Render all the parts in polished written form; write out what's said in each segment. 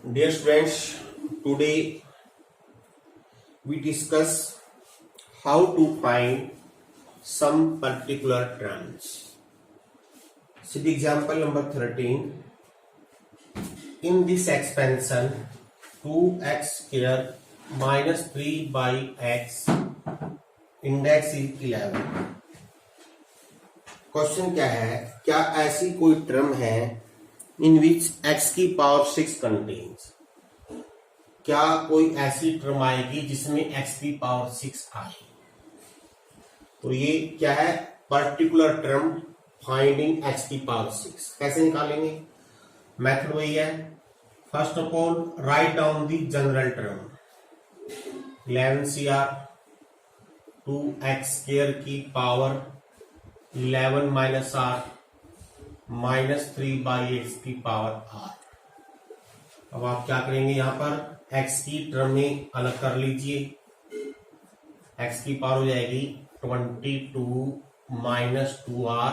Dear students, today we discuss how to find some particular terms. See the example number 13. In this expansion, 2x square minus 3 by x index is 11. Question क्या है, क्या ऐसी कोई term है इन विच x की power 6 contains, क्या कोई ऐसी टर्म आएगी जिसमें x की पावर 6 आए। तो ये क्या है, पर्टिकुलर टर्म फाइंडिंग x की पावर 6। कैसे निकालेंगे, मेथड वही है। First of all write down the general term 11 CR 2x square की power 11 minus r minus 3 by x की पावर r। अब आप क्या करेंगे, यहां पर x की टर्म में अलग कर लीजिए। x की पावर हो जाएगी 22 माइनस 2r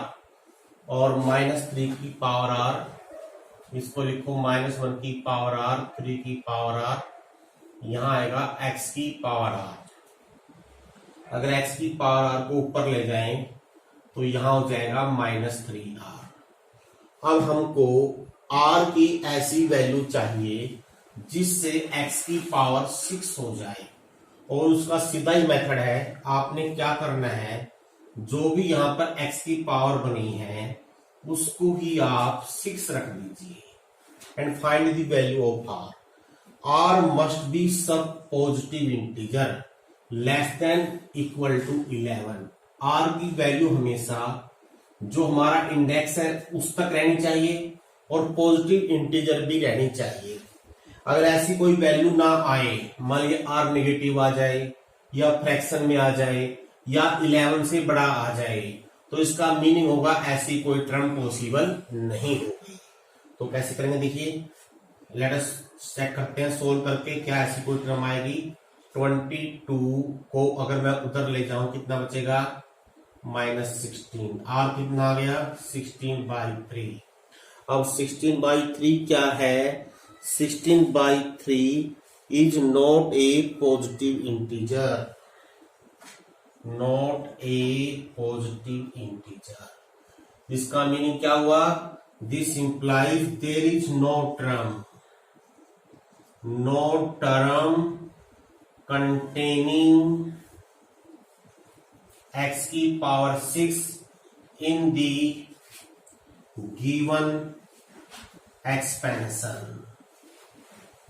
और माइनस 3 की पावर r, इसको लिखो माइनस 1 की पावर r 3 की पावर r, यहां आएगा x की पावर r। अगर x की पावर r को ऊपर ले जाएं तो यहां हो जाएगा माइनस 3r। अब हमको r की ऐसी वैल्यू चाहिए जिससे x की पावर 6 हो जाए, और उसका सीधा ही मेथड है। आपने क्या करना है, जो भी यहां पर x की पावर बनी है उसको ही आप 6 रख दीजिए and find the value of r। r must be सब positive integer less than equal to 11। r की वैल्यू हमेशा जो हमारा इंडेक्स है उस तक रहनी चाहिए और पॉजिटिव इंटीजर भी रहनी चाहिए। अगर ऐसी कोई वैल्यू ना आए, मान लीजिए r नेगेटिव आ जाए या फ्रैक्शन में आ जाए या 11 से बड़ा आ जाए, तो इसका मीनिंग होगा ऐसी कोई टर्म पॉसिबल नहीं होगी। तो कैसे करेंगे, देखिए लेट अस चेक करते हैं सोल्व करके क्या ऐसी कोई टर्म आएगी। 22 को अगर मैं उधर ले जाऊं कितना बचेगा, माइनस 16। r कितना आ गया, 16/3। अब 16/3 क्या है, 16/3 is not a positive integer, not a positive integer. इसका मीनिंग क्या हुआ, this implies there is no term containing x की power 6 in the given expansion.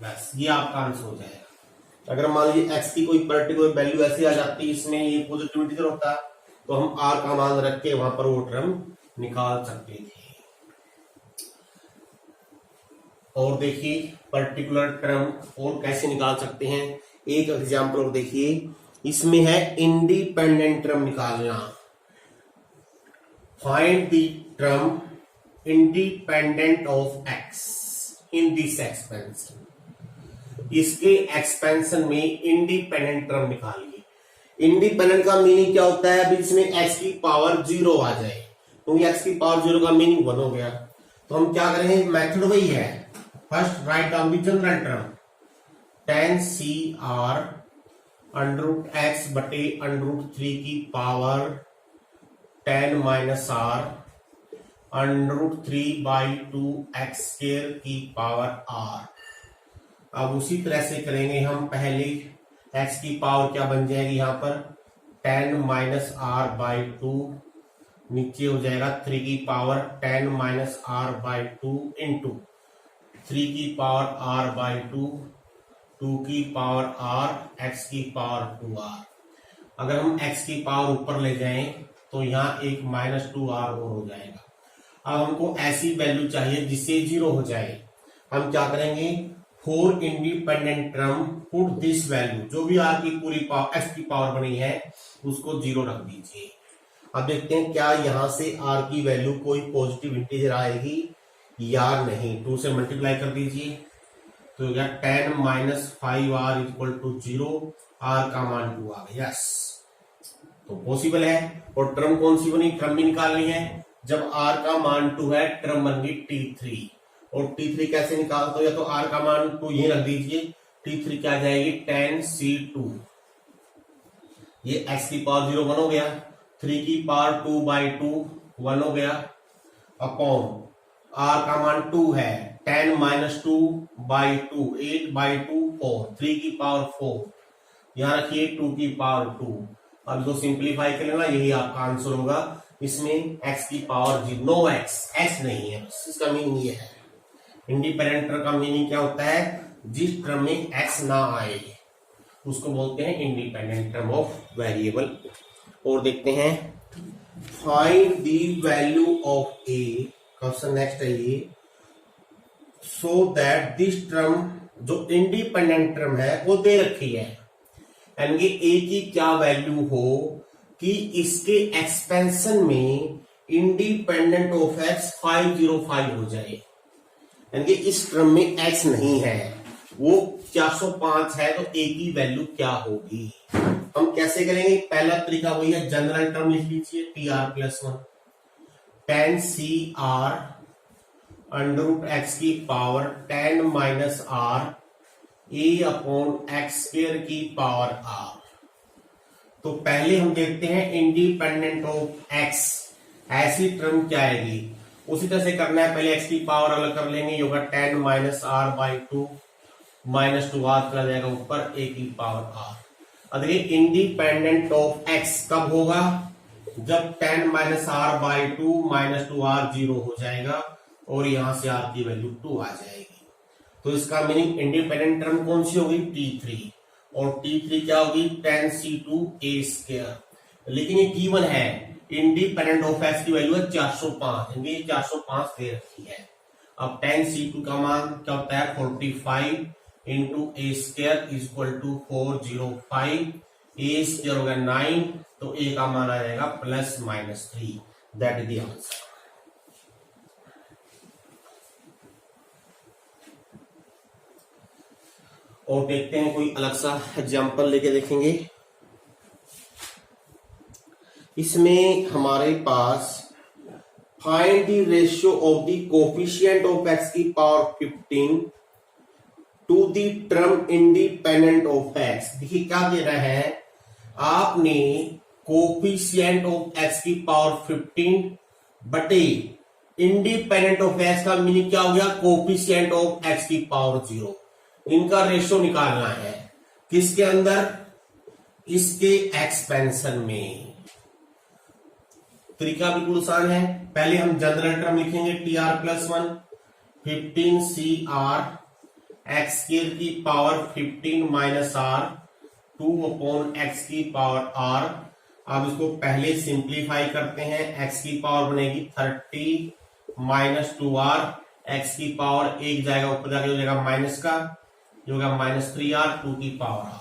बस ये आपका आंसर हो जाएगा। अगर मान लीजिए x की कोई पर्टिकुलर वैल्यू ऐसी आ जाती है इसमें ये पॉजिटिव इंटीजर होता, तो हम r का मान रख के वहां पर वो टर्म निकाल सकते थे। और देखिए पर्टिकुलर टर्म और कैसे निकाल सकते हैं, एक एग्जांपल और देखिए। इसमें है इंडिपेंडेंट टर्म निकालना। Find the term independent of x in this expansion. इसके एक्सपेंशन में इंडिपेंडेंट टर्म निकालिए। इंडिपेंडेंट का मीनिंग क्या होता है, अभी इसमें x की पावर 0 आ जाए, क्योंकि x की पावर 0 का मीनिंग 1 हो गया। तो हम क्या करेंगे, मेथड वही है। First write down the general term 10CR √x बटे √3 की power 10 minus r √3/2 x square की पावर r। अब उसी तरह से करेंगे हम। पहले x की पावर क्या बन जाएगी, यहां पर 10 माइनस r/2, नीचे हो जाएगा 3 की पावर 10 माइनस r/2 इंटू 3 की पावर r/2, 2 की पावर r, x की पावर 2r। अगर हम x की पावर ऊपर ले जाएं तो यहाँ एक माइनस 2r और हो जाएगा। अब हमको ऐसी वैल्यू चाहिए जिससे 0 हो जाए। हम क्या करेंगे, for independent term put this value, जो भी r की पूरी पावर x की पावर बनी है उसको 0 रख दीजिए। अब देखते हैं क्या यहाँ से r की वैल्यू कोई पॉजिटिव इंटीजर आएगी या नहीं। 2 से मल्टीप्लाई कर दीजिए तो 10 minus 5r equal to 0, r का मान 2 आ गया। यस, तो पॉसिबल है। और टर्म कौन सी बनी, टर्म भी निकालनी है। जब r का मान 2 है, टर्म बन गई T3। और T3 कैसे निकालते हो, या तो R का मान 2 ये रख दीजिए, T3 क्या आ जाएगी 10C2, ये x की पावर 0 1 हो गया, 3 की पावर 2/2 1 हो गया, अपॉन R का मान 2 है, 10 - 2/2 8/2 4, 3 की पावर 4, यहां रखिए 2 की पावर 2। अब इसको सिंप्लीफाई कर लेना, यही आपका आंसर होगा। इसमें x की पावर 0, नो x नहीं है, बस इसका मीनिंग ये है। इंडिपेंडेंट टर्म का मीनिंग क्या होता है, जिस टर्म में x ना आए उसको बोलते हैं इंडिपेंडेंट टर्म ऑफ वेरिएबल। और देखते हैं, find the value of a, question next है ये, सो दैट दिस टर्म जो इंडिपेंडेंट टर्म है वो दे रखी है, यानी कि a की क्या वैल्यू हो कि इसके एक्सपेंशन में इंडिपेंडेंट ऑफ x 505 हो जाए, यानी कि इस टर्म में x नहीं है, वो 405 है, तो a की वैल्यू क्या होगी। हम कैसे करेंगे, पहला तरीका वही है, जनरल टर्म लिख लीजिए tr+1 10CR √x की पावर 10 - r a/x² की पावर r। तो पहले हम देखते हैं इंडिपेंडेंट ऑफ x, ऐसी टर्म क्या आएगी, उसी तरह से करना है। पहले x की पावर अलग कर लेंगे, ये होगा 10 - r/2 -2r चला जाएगा ऊपर, a की पावर r। अब देखिए इंडिपेंडेंट ऑफ x कब होगा, जब 10 - r/2 -2r 0 हो जाएगा और यहां से r की वैल्यू 2 आ जाएगी। तो इसका मीनिंग इंडिपेंडेंट टर्म कौन सी होगी, T3, और T3 क्या होगी 10C2a²। लेकिन ये गिवन है, इंडिपेंडेंट ऑफ x की वैल्यू है 405, ये 405 दे रखी है। अब 10C2 का मान क्या होता है 45 × a² = 405, a² होगा 9, तो a का मान आ जाएगा +-3, दैट इज द आंसर। और देखते हैं कोई अलग सा एग्जाम्पल लेके देखेंगे। इसमें हमारे पास find the ratio of the coefficient of x की power 15 to the term independent of x। देखिए क्या दे रहा है, आपने कोफिशिएंट ऑफ x की पावर 15 बटे इंडिपेंडेंट ऑफ x का मीनिंग क्या हो गया, कोफिशिएंट ऑफ x की पावर 0, इनका रेशियो निकालना है। किसके अंदर, इसके एक्सपेंशन में। तरीका बिल्कुल आसान है, पहले हम जनरल टर्म लिखेंगे tr+1 15CR x² की पावर 15 - r 2/x की पावर r। अब इसको पहले सिंप्लीफाई करते हैं, x की पावर बनेगी 30 - 2r, x की पावर एक जाएगा ऊपर जाके हो जाएगा माइनस का, जो होगा -3r 2 की पावर r।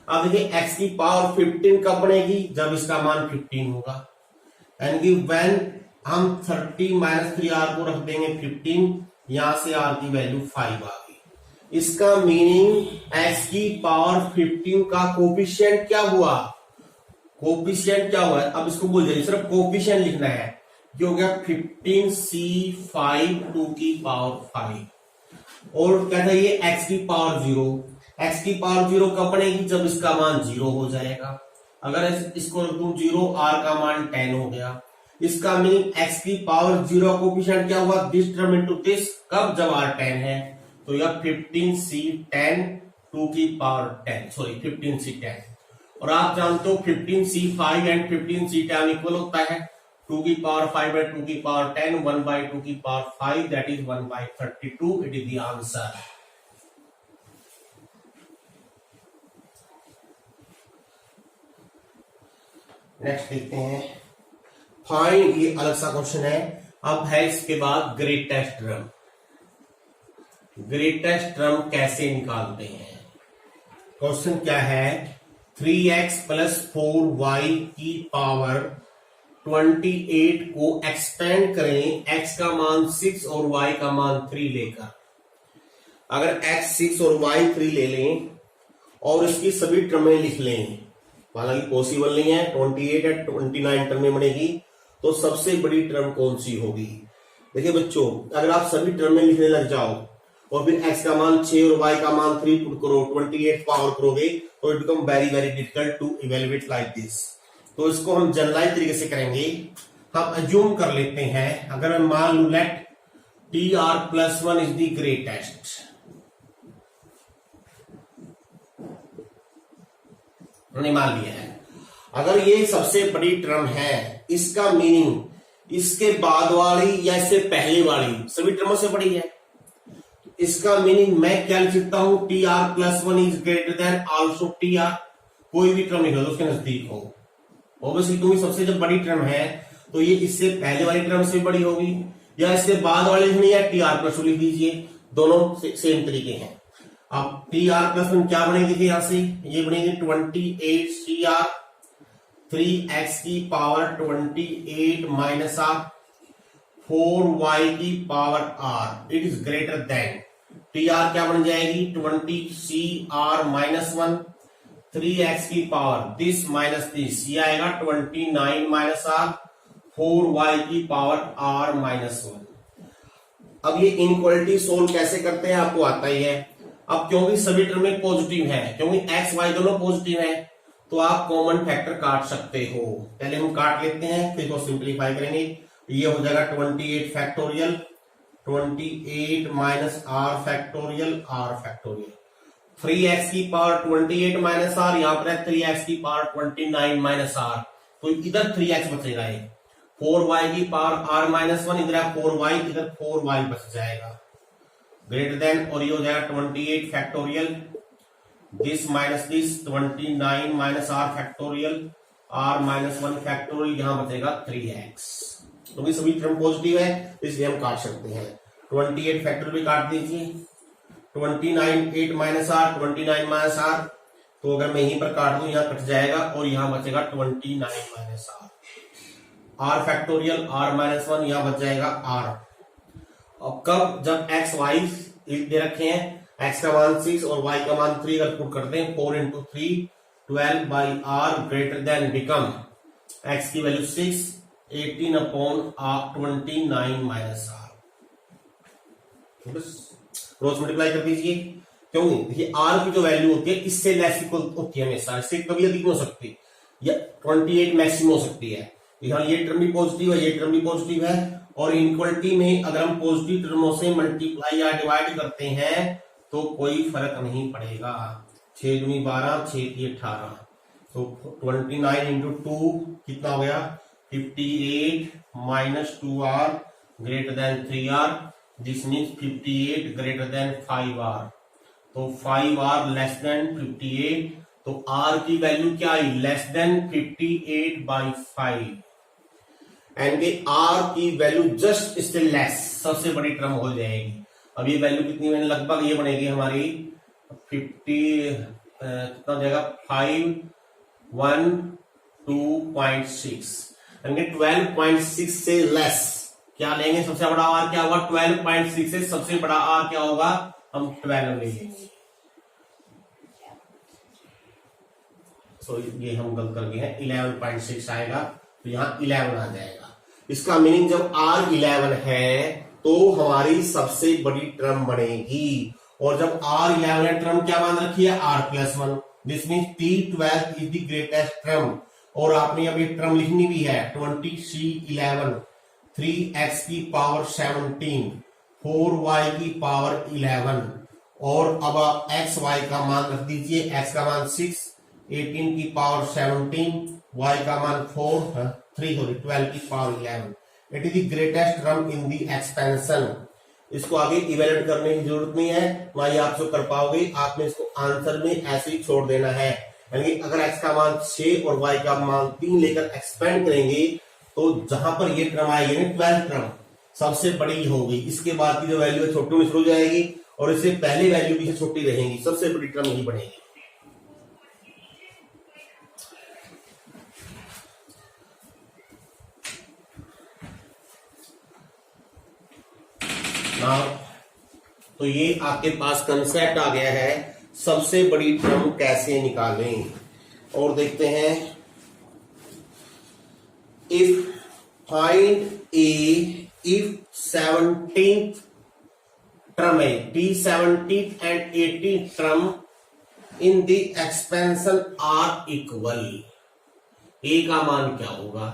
अब देखिए x की पावर 15 कब बनेगी, जब इसका मान 15 होगा, यानी कि व्हेन हम 30 - 3r को रख देंगे 15, यहां से r की वैल्यू 5 आ गई। इसका मीनिंग x की पावर 15 का कोफिशिएंट क्या हुआ, कोफिशिएंट क्या हुआ, अब इसको भूल जाइए, सिर्फ कोफिशिएंट लिखना है, जो हो गया 15C5 2 की पावर 5। और कहता है ये x की पावर 0, x की पावर 0 कब बनेगी, जब इसका मान 0 हो जाएगा। अगर इसको रख दूं 0, r का मान 10 हो गया। इसका मीनिंग x की पावर 0 कोफिशिएंट क्या हुआ, दिस टर्म इनटू दिस, कब, जब r 10 है, तो यह 15C10 2 की पावर 10, सॉरी 15C10। और आप जानते हो 15C5 एंड 15C10 इक्वल होता है 2 की पावर 5 by 2 की पावर 10, 1/2 की power 5, that is 1/32, it is the answer। Next देखते हैं, फाइंड, ये अलग सा क्वेश्चन है। अब है इसके बाद ग्रेटेस्ट टर्म। ग्रेटेस्ट टर्म कैसे निकालते हैं, क्वेश्चन क्या है, 3x + 4y की पावर 28 को एक्सपेंड करें x का मान 6 और y का मान 3 लेकर। अगर x 6 और y 3 ले लें और इसकी सभी टर्में लिख लें, हालांकि पॉसिबल नहीं है, 28 या 29 टर्में बनेगी, तो सबसे बड़ी टर्म कौन सी होगी, देखिए बच्चों, अगर आप सभी टर्म में लिखने लग जाओ और फिर x का मान 6 और y का मान 3 पुट करो, 28 पावर करोगे, तो it become very very difficult to evaluate like this. तो इसको हम जनरलाइज तरीके से करेंगे। हम अज्यूम कर लेते हैं, अगर मैं मान लू late TR+1 is the greatest, हमने मान लिया है। अगर ये सबसे बड़ी टर्म है, इसका मीनिंग इसके बाद वाली या इससे पहले वाली सभी टर्मों से बड़ी है। इसका मीनिंग मैं क्या लिख सकता हूं, TR+1 is greater than also TR। कोई भी टर्म लिख लो उसके नजदीक हो। ऑब्वियसली क्योंकि सबसे जब बड़ी टर्म है तो ये इससे पहले वाली टर्म से बड़ी होगी, या इससे बाद वाली लिखनी है TR+2 लिख दीजिए, दोनों सेम तरीके हैं। अब TR+1 क्या बनेगी थी यहां से, ये बनेगी 28CR 3x की पावर 28 माइनस R 4y की power R, it is greater than TR क्या बन जाएगी 20CR माइनस 1 3x की पावर दिस माइनस दिस, ये आएगा 29 माइनस R 4y की पावर R माइनस 1। अब ये इनइक्वालिटी सोल्व कैसे करते हैं आपको आता ही है। अब क्योंकि सभी टर्म में पॉजिटिव है, क्योंकि x y दोनों पॉजिटिव है, तो आप कॉमन फैक्टर काट सकते हो। पहले हम काट लेते हैं, फिर इसको सिंप्लीफाई करेंगे। ये हो जाएगा 28 factorial 28 minus R factorial R factorial 3x की पावर 28 माइनस R, यहां पर है 3x की पावर 29 माइनस R, तो इधर 3x बचेगा, ये 4y की पावर R माइनस 1, इधर है 4y, इधर 4y बच जाएगा ग्रेटर देन, और ये हो जाएगा 28 factorial this minus this 29 minus R factorial R minus 1 factorial, यहां बचेगा 3x। क्योंकि सभी टर्म पॉजिटिव है इसलिए हम काट सकते हैं। 28 फैक्टोरियल भी काट दीजिए, 29 8 माइनस R 29 माइनस R, तो अगर मैं यहीं पर काट दूं यहां कट जाएगा और यहां बचेगा 29 minus R factorial R minus 1, यहां बच जाएगा R। अब कब, जब x y दे रखे हैं, x का मान 6 और y का मान 3 अगर पुट करते हैं 4 into 3 12 by R greater than become x की value 6 18 upon 29 minus R। Cross multiply कर दीजिए, क्योंकि देखिए R की जो वैल्यू होती है इससे लेस इक्वल होती है हमेशा, इससे कभी अधिक हो सकती है, या 28 मैक्सिमम हो सकती है। यहाँ ये टर्म भी पॉजिटिव है, ये टर्म भी पॉजिटिव है, और इनइक्वालिटी में अगर हम पॉजिटिव टर्मों से मल्टीप्लाई या डिवाइड करते हैं तो कोई फर्क नहीं पड़ेगा। 6 दूनी 12 6 की 18, तो 29 इंटू 2 कितना हो गया 58 minus 2R greater than 3R, this means 58 greater than 5R, तो 5R लेस देन 58, तो R की वैल्यू क्या आई, less than 58 by 5, and R की वैल्यू जस्ट इससे लेस, सबसे बड़ी टर्म हो जाएगी। अब ये वैल्यू कितनी बनेगी, लगभग ये बनेगी हमारी 50 कितना हो जाएगा 512.6, यानी 12.6 से लेस क्या लेंगे, सबसे बड़ा R क्या होगा 12.6 से सबसे बड़ा R क्या होगा, हम 12 लेंगे। सो ये हम गलत कर गए हैं, 11.6 आएगा, तो यहां 11 आ जाएगा। इसका मीनिंग जब R 11 है तो हमारी सबसे बड़ी टर्म बनेगी, और जब R 11 टर्म क्या मान रखी है R+1, this means T12 is the greatest term, और आपने अब ये टर्म लिखनी भी है 20C11 3x की पावर 17 4y की पावर 11, और अब आप xy का मान रख दीजिए, x का मान 6 18 की पावर 17 y का मान 12 की power 11, it is the greatest term in the expansion. इसको आगे इवेल्युएट करने की जरूरत नहीं है, ना ही आप जो कर पाओगे, आपने इसको आंसर में ऐसे ही छोड़ देना है। यानी अगर x का मान 6 और y का मान 3 लेकर एक्सपेंड करेंगे तो जहां पर ये टर्म आएगी ना 12 टर्म सबसे बड़ी होगी, इसके बाद की जो वैल्यू है छोटी में शुरू हो जाएगी, और इससे पहले वैल्यू भी छोटी रहेगी, सबसे बड़ी टर्म यही बनेगी। तो ये आपके पास कंसेप्ट आ गया है सबसे बड़ी टर्म कैसे निकालें, और देखते हैं if find A if 17th term है T 17th and 18th term in the expansion are equal, A का मान क्या होगा।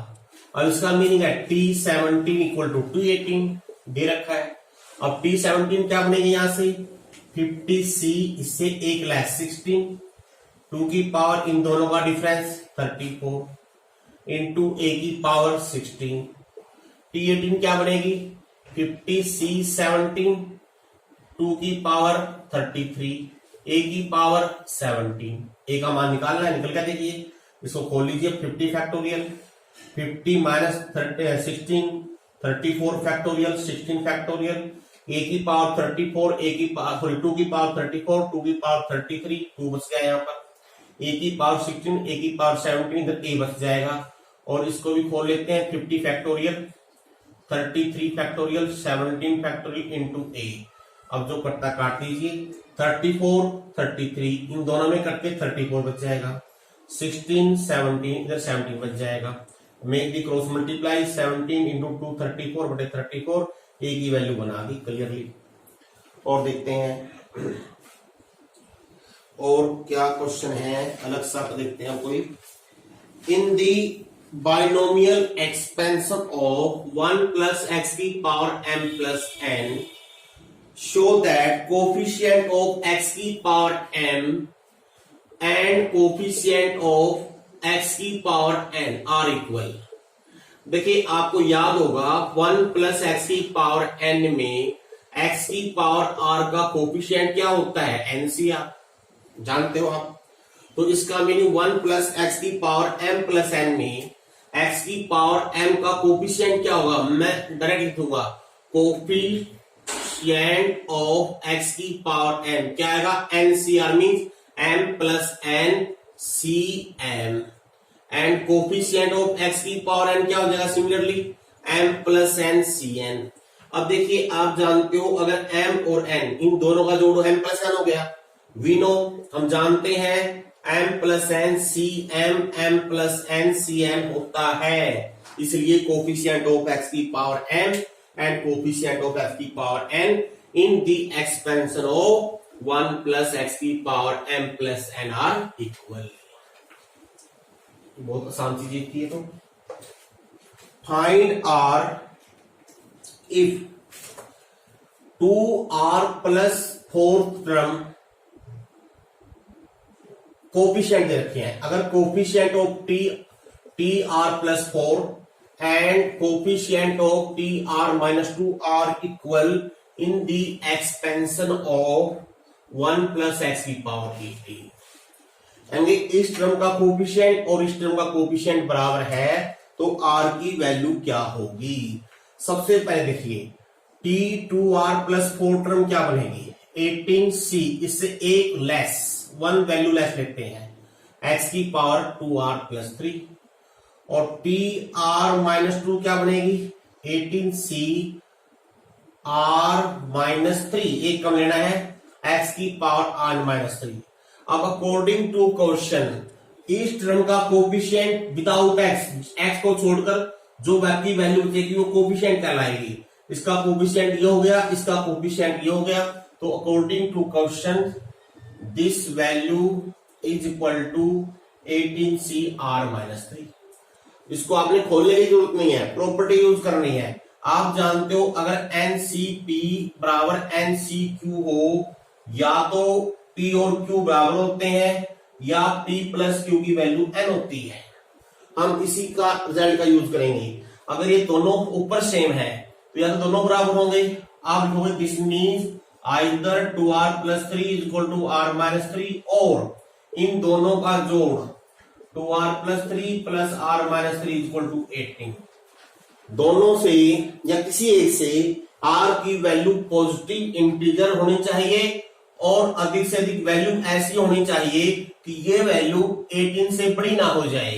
और इसका मीनिंग है टी 17 इक्वल टू टी 18 दे रखा है। अब टी 17 क्या बनेगी यहां से 50c, इससे एक लेस 16, 2 की पावर इन दोनों का डिफरेंस 34 इंटू ए की पावर 16। टी 18 क्या बनेगी 50c 17, 2 की पावर 33, ए की पावर 17। ए का मान निकालना है, निकल कर देखिए, इसको खोल लीजिए। 50 फैक्टोरियल 50 माइनस 16 34 फैक्टोरियल 16 फैक्टोरियल, ए की पावर 34, ए की पावर सॉरी 2 की पावर 34, 2 की पावर 33, 2 बच गया यहाँ पर, ए की पावर 16, ए की पावर 17, इधर ए बच जाएगा। और इसको भी खोल लेते हैं 50 फैक्टोरियल 33 फैक्टोरियल 17 फैक्टोरियल इंटू ए। अब जो कटता काट दीजिए 34 33, इन दोनों में कट के 34 बच जाएगा, 16 17 इधर 17 बच जाएगा। Make the cross multiply 17 into 2 34 बटे 34, ए की वैल्यू बना दी क्लियरली। और देखते हैं और क्या क्वेश्चन है अलग सा देखते हैं कोई। In the binomial expansion of 1 plus x की power m plus n, show that coefficient of x की power m and coefficient of x की पावर n आर इक्वल। देखिए आपको याद होगा 1 प्लस एक्स की पावर n में x की पावर r का कोफिशिएंट क्या होता है एनसीआर, जानते हो आप। तो इसका मीनिंग 1 प्लस एक्स की पावर m प्लस n में x की पावर m का कोफिशिएंट क्या होगा, मैं डायरेक्ट लिख दूंगा कोफिशिएंट ऑफ x की पावर m क्या आएगा NCR means m plus n C M, and coefficient of x की पावर n क्या हो जाएगा similarly m plus n C N. अब देखिए आप जानते हो अगर m और n इन दोनों का जोड़ो m प्लस n हो गया, वी नो हम जानते हैं m plus n C M m plus n C M होता है, इसलिए कोफिशिएंट ऑफ x की power m and coefficient of x की power n in the expansion of 1 plus x की power m plus n are equal. बहुत आसान चीज थी तो। Find R if 2r plus 4th term coefficient दे रखे हैं। अगर coefficient of T R plus 4 and coefficient of T are minus 2 R equal in the expansion of 1 plus x की पावर 18, इस टर्म का कोफिशिएंट और इस टर्म का कोफिशिएंट बराबर है तो आर की वैल्यू क्या होगी। सबसे पहले देखिए टी 2r प्लस 4 टर्म क्या बनेगी 18c, इससे एक लेस 1 वैल्यू लेस लेते हैं x की पावर 2r प्लस 3, और टी आर माइनस 2 क्या बनेगी 18c r माइनस 3, एक कम लेना है x की पावर r माइनस 3। अब अकॉर्डिंग टू क्वेश्चन इस टर्म का कोफिशिएंट विदाउट x को छोड़कर जो बाकी वैल्यू बचेगी वो कोफिशिएंट कहलाएगी। इसका कोफिशिएंट ये हो गया, इसका कोफिशिएंट ये हो गया, तो according to question this value is equal to 18c r minus 3। इसको आपने खोलने की जरूरत नहीं है, प्रॉपर्टी यूज करनी है। आप जानते हो अगर NCP बराबर NCQ हो या तो P और Q बराबर होते हैं या P प्लस Q की वैल्यू n होती है। हम इसी का रिजल्ट का यूज करेंगे। अगर ये दोनों ऊपर सेम है तो या तो दोनों बराबर होंगे, आप लिखोगे this means either 2r plus 3 is equal to r minus 3 और इन दोनों का जोड़ 2r plus 3 plus r minus 3 is equal to 18। दोनों से या किसी एक से r की वैल्यू पॉजिटिव इंटीजर होनी चाहिए और अधिक से अधिक वैल्यू ऐसी होनी चाहिए कि ये वैल्यू 18 से बड़ी ना हो जाए।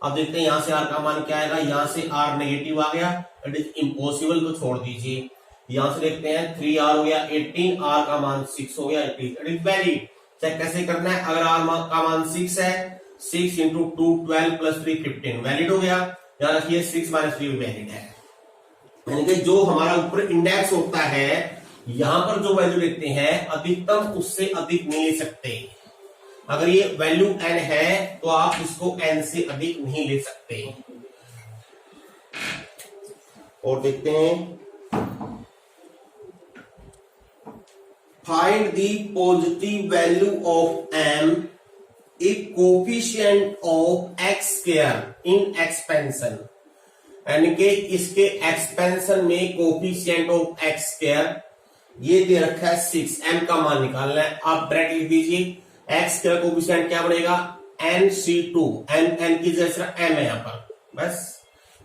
अब देखते हैं यहां से r का मान क्या आएगा, यहां से r नेगेटिव आ गया, इट इज इम्पॉसिबल, तो छोड़ दीजिए। यहां से देखते हैं 3r हो गया 18, r का मान 6 हो गया, इट इज वैलिड। चेक कैसे करना है, अगर r का मान 6 है 6 इंटू 2 12 प्लस 3 15 वैलिड हो गया। याद रखिए 6 माइनस 3 वैलिड है। यानी कि जो हमारा ऊपर इंडेक्स होता है, यहां पर जो वैल्यू लेते हैं अधिकतम उससे अधिक नहीं ले सकते। अगर ये वैल्यू n है तो आप इसको n से अधिक नहीं ले सकते। और देखते हैं, find the positive value of m if coefficient of x square in expansion, यानी कि इसके एक्सपेंशन में कोफिशिएंट ऑफ x स्क्वायर ये दे रखा है 6, m का मान निकालना है। आप डायरेक्ट लिख दीजिए x स्क्वायर कोफिशिएंट क्या बनेगा nc2, n की जगह m है यहां पर, बस।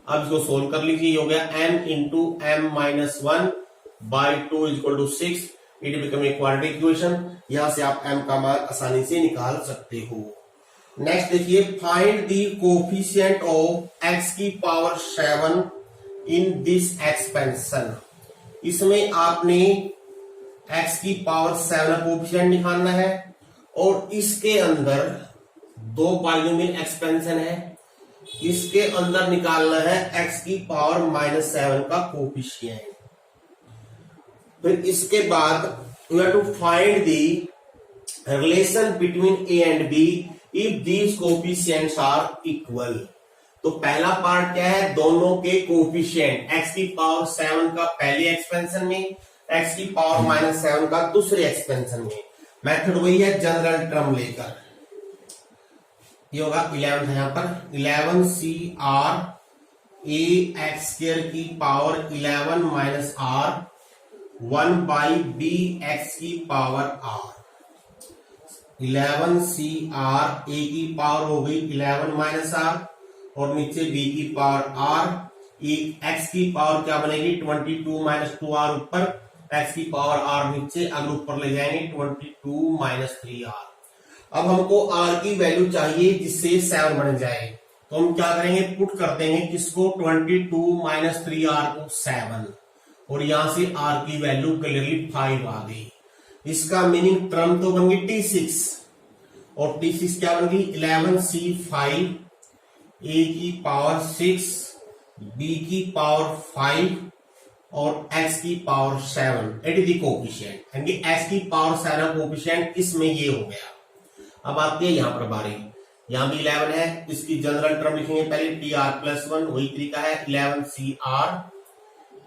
अब इसको सोल्व कर लीजिए, ये हो गया m into m minus 1 by 2 is equal to 6, it become a quadratic equation. यहां से आप m का मान आसानी से निकाल सकते हो। नेक्स्ट देखिए, find the coefficient of x की पावर 7 इन दिस एक्सपेंशन। इसमें आपने x की पावर 7 कोफिशिएंट निकालना है और इसके अंदर दो बाइनोमियल एक्सपेंशन है, इसके अंदर निकालना है x की पावर -7 का कोफिशिएंट। फिर इसके बाद we have to find the relation between a and b if these coefficients are equal. तो पहला पार्ट क्या है, दोनों के कोफिशिएंट x की पावर 7 का पहले एक्सपेंशन में, x की पावर -7 का दूसरे एक्सपेंशन में। मेथड वही है, जनरल टर्म लेकर। ये होगा 11 है यहां पर 11CR a x स्क्वायर की power 11 minus r 1 by b x की पावर r। 11CR a की पावर हो गई 11 माइनस r और नीचे b की पावर r। x की पावर क्या बनेगी 22 माइनस 2r ऊपर, x की पावर r नीचे, अगर ऊपर ले जाएंगे 22 माइनस 3r। अब हमको r की वैल्यू चाहिए जिससे 7 बन जाए, तो हम क्या करेंगे, पुट कर देंगे किसको 22 माइनस 3r को 7, और यहां से r की वैल्यू क्लियरली 5 आ गई। इसका मीनिंग टर्म तो बन गई T6, और T6 क्या बन गई 11C5 a की पावर 6 b की पावर 5 और x की power 7, it is the coefficient, यानी x की पावर 7 कोफिशिएंट इसमें ये हो गया। अब आती है यहां पर बारी, यहां भी 11 है, इसकी जनरल टर्म लिखेंगे पहले tr+1, वही तरीका है 11CR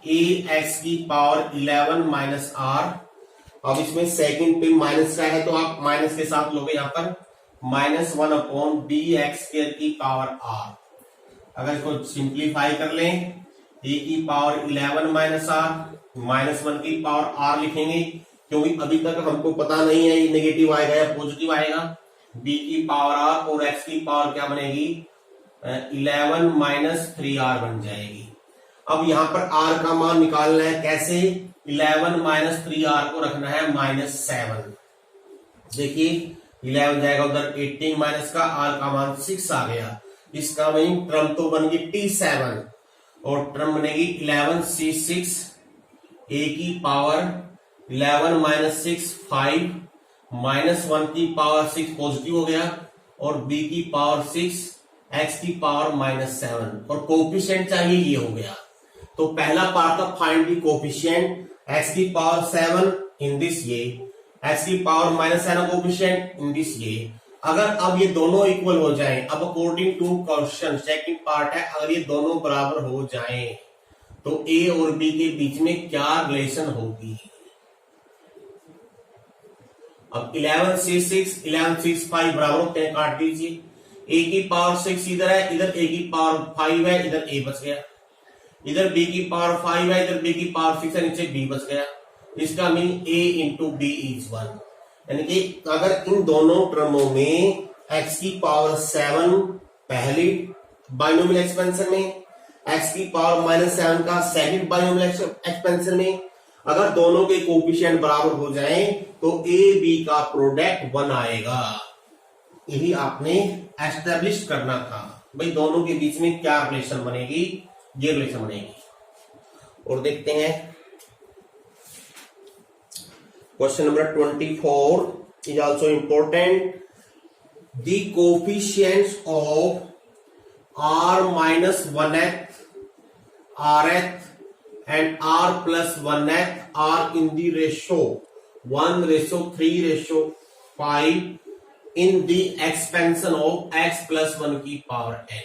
a x की पावर 11 माइनस r। अब इसमें सेकंड पे माइनस का है तो आप माइनस के साथ लोगे यहां पर -1 अपॉन b x स्क्वायर की पावर r। अगर इसको सिंप्लीफाई कर लें, a की पावर 11 माइनस r, -1 की पावर r लिखेंगे, क्योंकि अभी तक हमको पता नहीं है ये नेगेटिव आएगा या पॉजिटिव आएगा। b की पावर r और x की पावर क्या बनेगी 11 माइनस 3r बन जाएगी। अब यहां पर r का मान निकालना है, कैसे 11 माइनस 3r को रखना है -7। देखिए 11 जाएगा उधर 18 माइनस का, r का मान 6 आ गया। इसका मीनिंग टर्म तो बन गई T7 और टर्म बनेगी 11C6 a की पावर 11 माइनस 6 5 -1 की पावर 6 पॉजिटिव हो गया और b की पावर 6 x की पावर -7 और कोफिशिएंट चाहिए, ये हो गया। तो पहला पार्ट था फाइंड द कोफिशिएंट, x की पावर 7 इन दिस ये, x की पावर -7 कोफिशिएंट इन दिस ये। अगर अब ये दोनों इक्वल हो जाएं, अब according to question second part है, अगर ये दोनों बराबर हो जाएं तो a और b के बीच में क्या रिलेशन होगी। अब 11C6 11C5 बराबर होते हैं, काट दीजिए। a की पावर 6 इधर है, इधर a की पावर 5 है, इधर a बच गया। इधर b की पावर 5 है, इधर b की पावर 6 है, नीचे b बच गया। इसका mean a into b is 1, यानी कि अगर इन दोनों टर्मों में x की पावर 7 पहली बाइनोमियल एक्सपेंशन में, x की पावर -7 का सेकंड बाइनोमियल एक्सपेंशन में, अगर दोनों के कोफिशिएंट बराबर हो जाएं तो a b का प्रोडक्ट 1 आएगा। यही आपने एस्टेब्लिश करना था, भाई दोनों के बीच में क्या रिलेशन बनेगी, ये रिलेशन बनेगी। और देखते हैं question number 24 is also important. The coefficients of r-1th, rth and r plus 1th are in the ratio 1:3:5 in the expansion of x plus 1 की power n.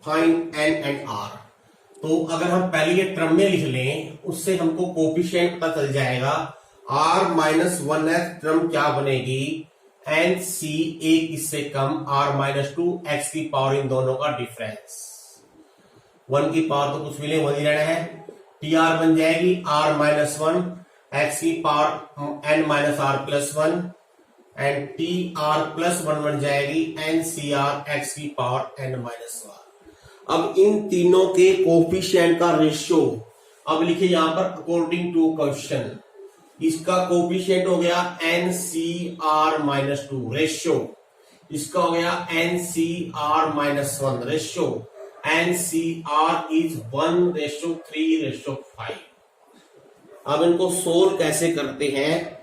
Find n and r. तो अगर हम पहले ये टर्म में लिख लें उससे हमको कोफिशिएंट पता चल जाएगा. r माइनस 1th टर्म क्या बनेगी, एन सी ए इससे कम r माइनस 2 x की पावर, इन दोनों का डिफरेंस. 1 की पावर तो कुछ भी नहीं, वही रहना है. टी आर बन जाएगी r माइनस 1 x की power n minus r plus 1 and T R plus 1 बन जाएगी एन सी आर एक्स की पावर n माइनस 1. अब इन तीनों के कोफिशिएंट का रेशियो अब लिखिए यहां पर अकॉर्डिंग टू क्वेश्चन. इसका कोफिशिएंट हो गया N C R minus 2 ratio, इसका हो गया N C R minus 1 ratio. N C R is 1:3:5. अब इनको सोल्व कैसे करते हैं,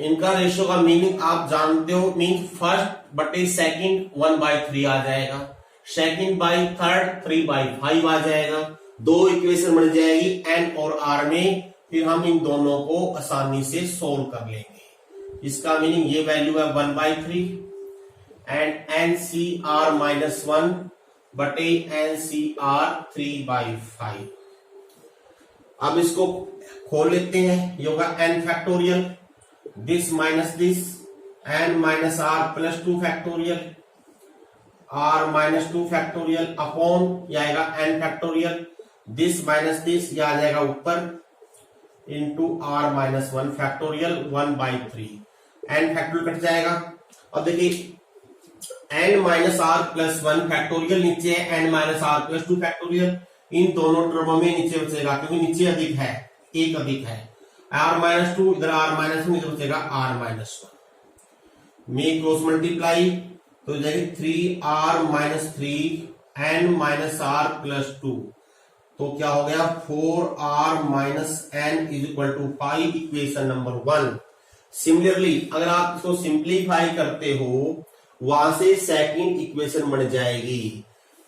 इनका रेशियो का मीनिंग आप जानते हो, मीन फर्स्ट बटे सेकंड 1/3 आ जाएगा, सेकंड बाई थर्ड 3/5 आ जाएगा. दो इक्वेशन बन जाएगी एन और आर में. फिर हम इन दोनों को आसानी से सोल्व कर लेंगे. इसका मीनिंग ये वैल्यू है 1/3 and N C R minus 1 बटे एन सी आर 3/5. अब इसको खोल लेते हैं. ये होगा n factorial, this minus this, n minus R plus 2 factorial, r minus 2 factorial upon ये आएगा n factorial, this minus this ये आ जाएगा ऊपर into r minus 1 factorial 1/3. n factorial cut जाएगा. अब देखिए n minus R plus 1 factorial नीचे है, n minus R plus 2 factorial. इन दोनों टर्मों में नीचे बचेगा क्योंकि नीचे अधिक है, एक अधिक है. r माइनस 2 इधर r माइनस 1 इधर बचेगा r माइनस 1. में क्रॉस मल्टीप्लाई तो जाएगी 3r minus 3 n minus r plus 2. तो क्या हो गया 4r minus n is equal to 5, equation number 1. Similarly अगर आप इसको सिंप्लीफाई करते हो वहां से सेकंड इक्वेशन बन जाएगी.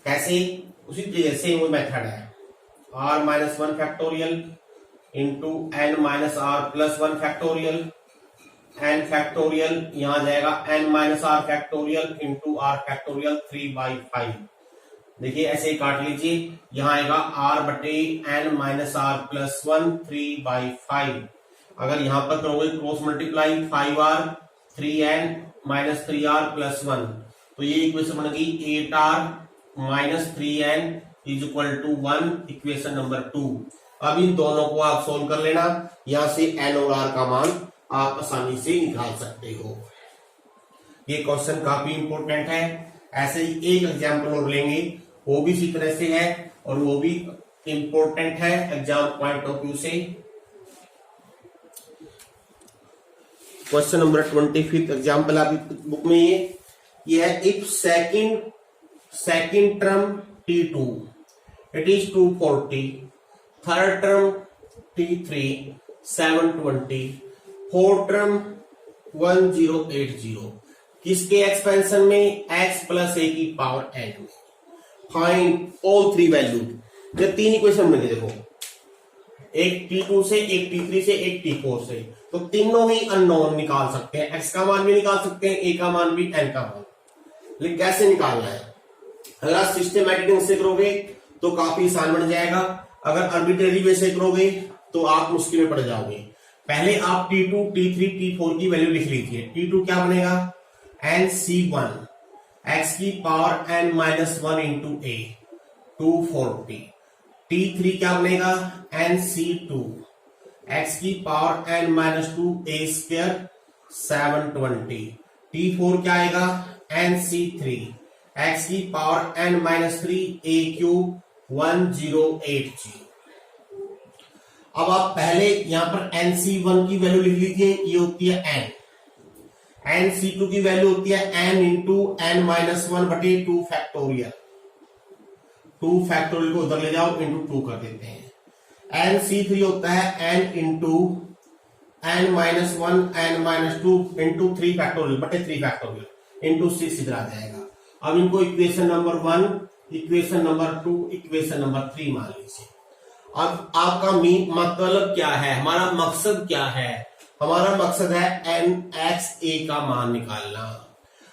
कैसे, उसी तरीके से वो मेथड है. r minus 1 factorial into n minus r plus 1 factorial, n factorial यहां जाएगा n minus R factorial into R factorial 3/5. देखिए ऐसे ही काट लीजिए. यहां आएगा r बटे n माइनस आर प्लस 1 3/5. अगर यहां पर करोगे cross multiply 5r 3n minus 3r plus 1 तो ये इक्वेशन बनेगी 8r minus 3n is equal to 1, equation number 2. अब इन दोनों को आप सोल्व कर लेना. यहां से n और r का मान आप आसानी से निकाल सकते हो. ये क्वेश्चन काफी इंपॉर्टेंट है. ऐसे ही एक एग्जाम्पल और लेंगे, वो भी इसी तरह से है और वो भी इंपॉर्टेंट है एग्जाम पॉइंट ऑफ व्यू से. क्वेश्चन नंबर 25 एग्जाम्पल आपकी बुक में ये है. If second term T2 it is 240, third term T3 720, fourth term 1080. किसके एक्सपेंशन में, x प्लस a की पावर n में. Find all three value. ये तीन इक्वेशन बनेगी. देखो एक T2 से, एक T3 से, एक T4 से. तो तीनों ही अननोन निकाल सकते हैं. x का मान भी निकाल सकते हैं, a का मान भी, n का मान. लेकिन कैसे निकालना है, अगर आप सिस्टमैटिक ढंग से करोगे तो काफी आसान बन जाएगा. अगर आर्बिट्रेरी वे से करोगे तो आप मुश्किल में पड़ जाओगे. पहले आप T2, T3, T4 की वैल्यू लिख लीजिए. T2 क्या बनेगा, NC1 x की power n minus 1 into a 240. T3 क्या बनेगा, NC2 x की power n minus 2 a square 720. T4 क्या आएगा, NC3 x की power n minus 3 a cube 1080. अब आप पहले यहां पर NC1 की वैल्यू लिख लीजिए, ये होती है n. NC2 की वैल्यू होती है n इंटू n माइनस 1 बटे 2 फैक्टोरियल. 2 फैक्टोरियल को उधर ले जाओ, इंटू 2 कर देते हैं. NC3 होता है n into n minus 1 n minus 2 into 3 factorial बटे 3 फैक्टोरियल इंटू 6 इधर आ जाएगा. अब इनको equation number 1, equation number 2, equation number 3 मान लीजिए. अब आपका मतलब क्या है, हमारा मकसद क्या है? हमारा मकसद है nxa का मान निकालना।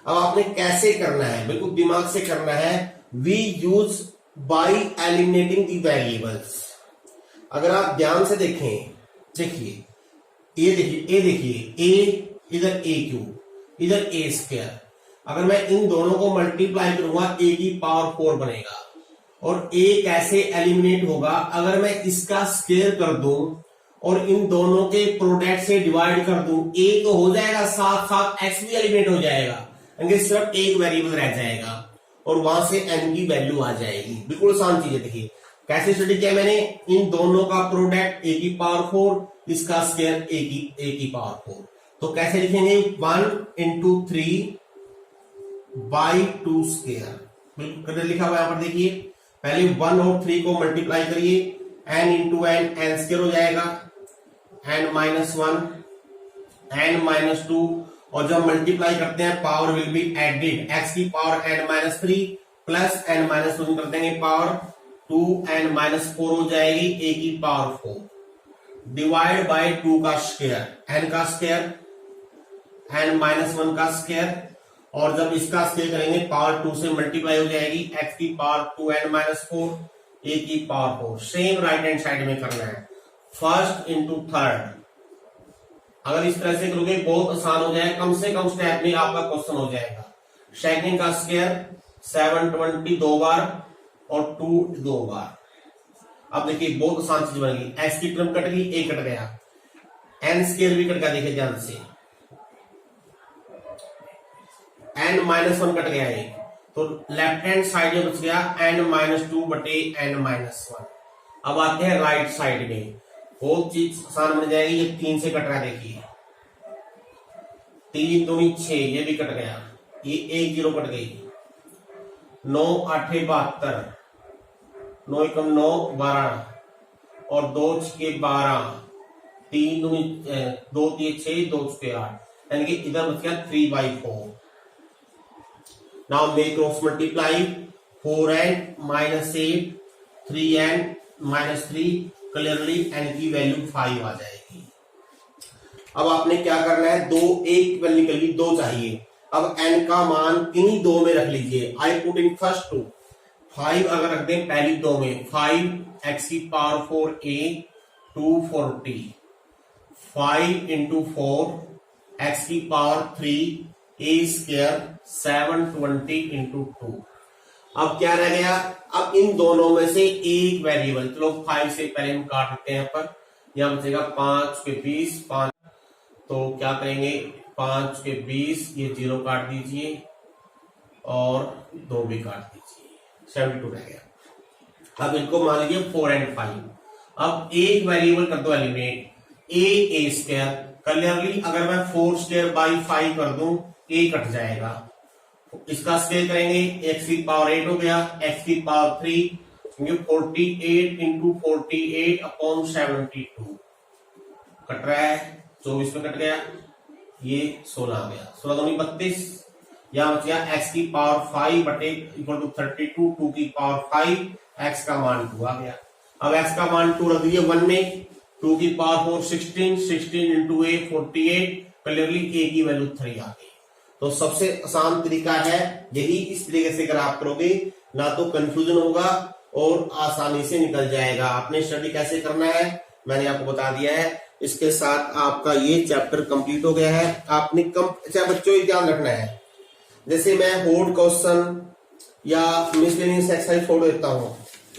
अब आपने कैसे करना है? बिल्कुल दिमाग से करना है। We use by eliminating the variables. अगर आप ध्यान से देखें, देखिए ये देखिए ए, इधर ए क्यूब, इधर ए स्क्वायर। अगर मैं इन दोनों को मल्टीप्लाई करूंगा ए की पावर 4 बनेगा। और ए कैसे एलिमिनेट होगा? अगर मैं इसका स्क्वायर कर दूं और इन दोनों के प्रोडक्ट से डिवाइड कर दूं, ए तो हो जाएगा, साथ साथ एक्स भी एलिमिनेट हो जाएगा, यानी सिर्फ एक वेरिएबल रह जाएगा और वहां से एन की वैल्यू आ जाएगी। बिल्कुल आसान चीज है। देखिए कैसे स्टडी किया मैंने, इन दोनों का प्रोडक्ट ए की पावर 4, इसका स्क्वायर ए की पावर 4। तो कैसे लिखेंगे? 1 इंटू 3 बाई 2 स्क्वायर। बिल्कुल लिखा हुआ यहां पर देखिए, पहले 1 और 3 को मल्टीप्लाई करिए, n into N, N square हो जाएगा, n माइनस 1, n माइनस 2, और जब मल्टीप्लाई करते हैं power will be added, x की power n minus 3 plus n minus 2 कर देंगे पावर 2n माइनस 4 हो जाएगी, a की पावर 4 डिवाइड बाय 2 का स्क्वायर, n का स्क्वायर, n माइनस 1 का स्क्वायर, और जब इसका स्क्वायर करेंगे पावर 2 से मल्टीप्लाई हो जाएगी, x की पावर 2n माइनस 4, a की power 4। Same right hand side में करना है, फर्स्ट इंटू थर्ड। अगर इस तरह से करोगे बहुत आसान हो जाएगा, कम से कम स्टेप में आपका क्वेश्चन हो जाएगा। सेकंड का स्क्वायर 720 2 बार और 2 2 बार। अब देखिए बहुत आसान चीज बनेगी, x की टर्म कट गई, a कट गया, n स्क्वायर भी कट गया, देखिए ध्यान से n माइनस 1 कट गया एक, तो लेफ्ट हैंड साइड में बच गया n माइनस 2 बटे n माइनस 1। अब आते हैं राइट साइड में, बहुत चीज आसान बन जाएगी। ये 3 से कट रहा है, देखिए 3 2 6, ये भी कट गया, ये 1 0 कट गई, 9 8 72, 9 1 9 12 और 2 6 12, 3 2 3 6 2 6 8, यानी कि इधर बच गया 3/4। Now make cross multiply, 4n minus 8, 3n minus 3, clearly n की वैल्यू 5 आ जाएगी। अब आपने क्या करना है, एक वैल्यू निकल गई, 2 चाहिए। अब n का मान इन्हीं 2 में रख लीजिए, आई पुट इन फर्स्ट 2, 5 अगर रख दें पहली 2 में, 5 x की पावर 4 a 240, 5 इंटू 4 x की पावर 3 a स्क्वायर 720 इंटू 2। अब क्या रह गया? अब इन दोनों में से एक वेरिएबल, चलो 5 से पहले हम काट लेते हैं, यहाँ पर यहां बचेगा 5 के 20, 5, तो क्या करेंगे 5 के 20, ये 0 काट दीजिए और 2 भी काट दीजिए, 72 रह गया। अब इनको मान लीजिए 4 and 5। अब एक वेरिएबल कर दो एलिमिनेट, a स्क्वायर, क्लियरली अगर मैं 4 स्क्वायर बाई 5 कर दूं, a कट जाएगा, इसका स्क्वायर करेंगे, x की पावर 8 हो गया, x की पावर 3, 48 इंटू 48 अपॉन 72 कट रहा है, 24 में कट गया, ये 16 आ गया, 16 दूनी 32, यहां बच गया x की पावर 5 बटे इक्वल टू 32, 2 की पावर 5, x का मान 2 आ गया। अब x का मान 2 रख दीजिए 1 में, 2 की power 4 16, 16 into a 48, clearly a की वैल्यू 3 आ गई। तो सबसे आसान तरीका है यही, इस तरीके से अगर आप करोगे ना तो कंफ्यूजन होगा और आसानी से निकल जाएगा। आपने स्टडी कैसे करना है मैंने आपको बता दिया है। इसके साथ आपका ये चैप्टर कंप्लीट हो गया है। आपने अच्छा बच्चों ये ध्यान रखना है, जैसे मैं होल्ड क्वेश्चन या मिसलेनियस एक्सरसाइज छोड़ देता हूं,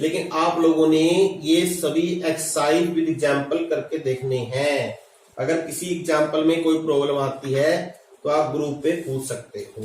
लेकिन आप लोगों ने ये सभी एक्सरसाइज विद एग्जाम्पल करके देखने हैं। अगर किसी एग्जाम्पल में कोई प्रॉब्लम आती है तो आप ग्रुप पे पूछ सकते हो।